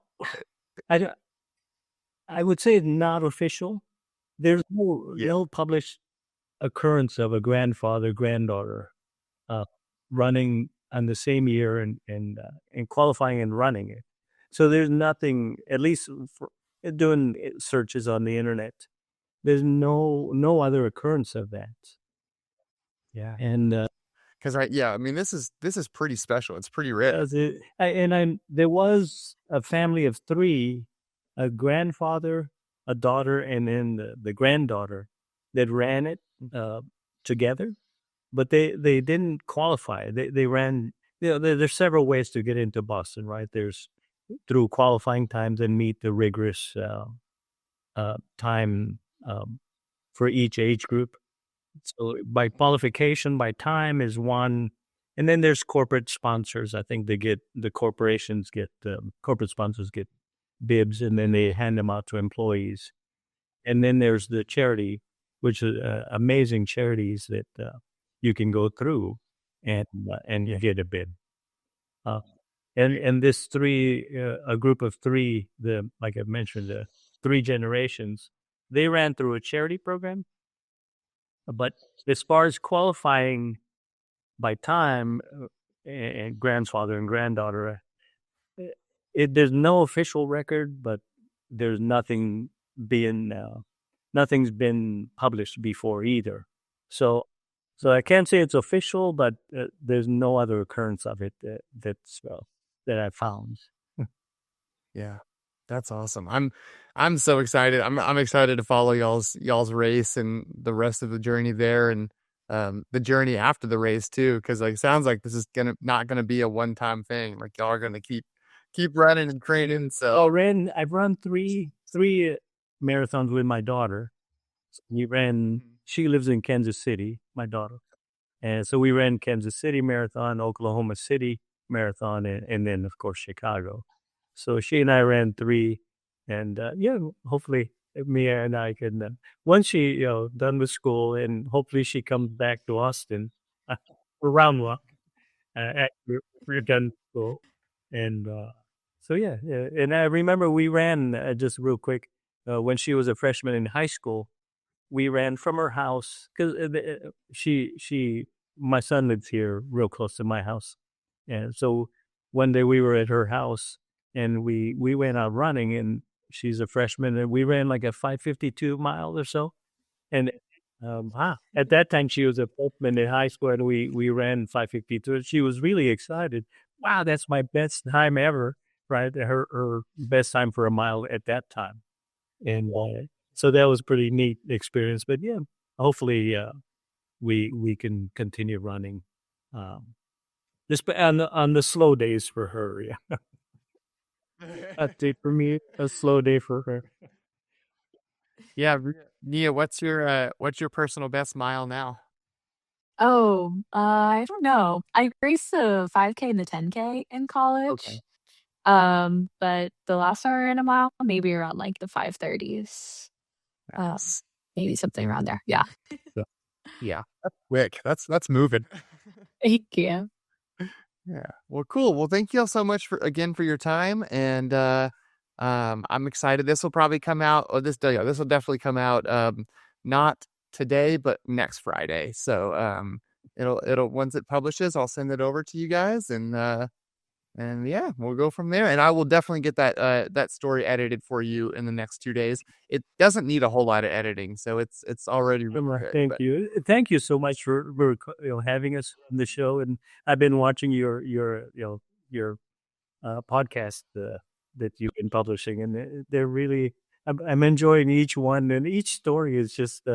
I would say it's not official. There's no published occurrence of a grandfather, granddaughter uh, running on the same year and qualifying and running it. So there's nothing, at least for doing searches on the internet, there's no other occurrence of that. Yeah. And Because I mean, this is pretty special. It's pretty rare. there was a family of three, a grandfather, a daughter, and then the granddaughter that ran it together, but they didn't qualify. They ran. There's several ways to get into Boston, right? There's through qualifying times and meet the rigorous time for each age group. So by qualification, by time is one, and then there's corporate sponsors. I think the corporations get corporate sponsors get bibs, and then they hand them out to employees. And then there's the charity, which is amazing charities that you can go through and you get a bid. And this a group of three, like I mentioned, the three generations, they ran through a charity program. But as far as qualifying by time, and grandfather and granddaughter, there's no official record, but there's nothing's been published before either. So I can't say it's official, but there's no other occurrence of it that I found. Yeah, that's awesome. I'm so excited. I'm excited to follow y'all's race and the rest of the journey there, and the journey after the race too, because like it sounds like this is not gonna be a one-time thing. Like y'all are gonna keep running and training. So I've run three marathons with my daughter. She lives in Kansas City, my daughter. And so we ran Kansas City Marathon, Oklahoma City Marathon, and then, of course, Chicago. So she and I ran three. And hopefully Mia and I can, once she, done with school, and hopefully she comes back to Austin for round one after we're done school. And so, yeah. And I remember we ran, just real quick, when she was a freshman in high school, we ran from her house because my son lives here real close to my house. And so one day we were at her house and we went out running, and she's a freshman, and we ran like a 5:52 mile or so. And at that time, she was a freshman in high school, and we ran 5:52. She was really excited. Wow, that's my best time ever, right? Her best time for a mile at that time, and so that was pretty neat experience. But yeah, hopefully we can continue running, just on the slow days for her. Yeah, a day for me, a slow day for her. Yeah, Nia, what's your personal best mile now? Oh, I don't know. I raced the 5K and the 10K in Okay. college. But the last time I ran a mile, maybe around like the 5:30s. Um, maybe something around there. Yeah. So, Yeah, that's quick. That's moving. Thank you. Yeah. Well, cool. Well, thank you all so much for your time, and I'm excited. This will probably come out, or this will definitely come out, not today, but next Friday. So it'll once it publishes, I'll send it over to you guys, and yeah, we'll go from there. And I will definitely get that story edited for you in the next 2 days. It doesn't need a whole lot of editing, so it's already really good. thank you, thank you so much for having us on the show. And I've been watching your podcast that you've been publishing, and they're really I'm enjoying each one, and each story is just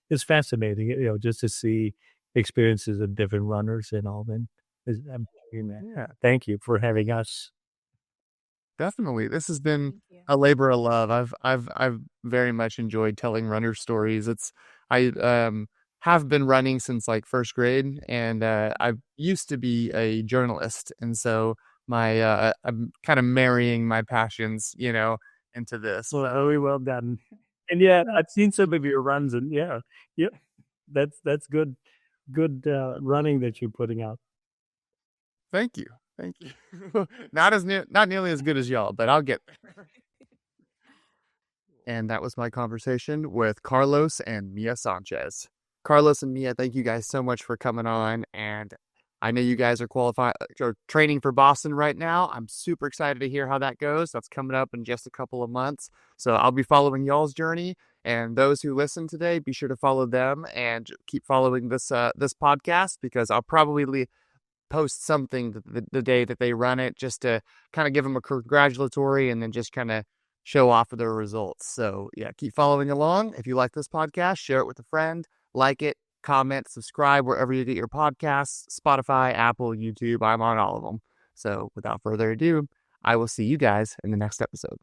is fascinating. Just to see experiences of different runners and all. And I'm enjoying that. Yeah. Thank you for having us. Definitely. This has been Thank you. a labor of love. I've very much enjoyed telling runner stories. I have been running since like first grade, and I used to be a journalist, and so I'm kind of marrying my passions, into this. Well, very well done. And yeah, I've seen some of your runs, and yeah, that's good running that you're putting out. Thank you. Thank you. Not nearly as good as y'all, but I'll get there. And that was my conversation with Carlos and Mia Sanchez. Carlos and Mia, thank you guys so much for coming on. And I know you guys are qualified or training for Boston right now. I'm super excited to hear how that goes. That's coming up in just a couple of months. So I'll be following y'all's journey. And those who listen today, be sure to follow them and keep following this podcast, because I'll probably post something the day that they run it, just to kind of give them a congratulatory and then just kind of show off of their results. So yeah, keep following along. If you like this podcast, share it with a friend, like it, comment, subscribe wherever you get your podcasts, Spotify, Apple, YouTube. I'm on all of them. So without further ado, I will see you guys in the next episode.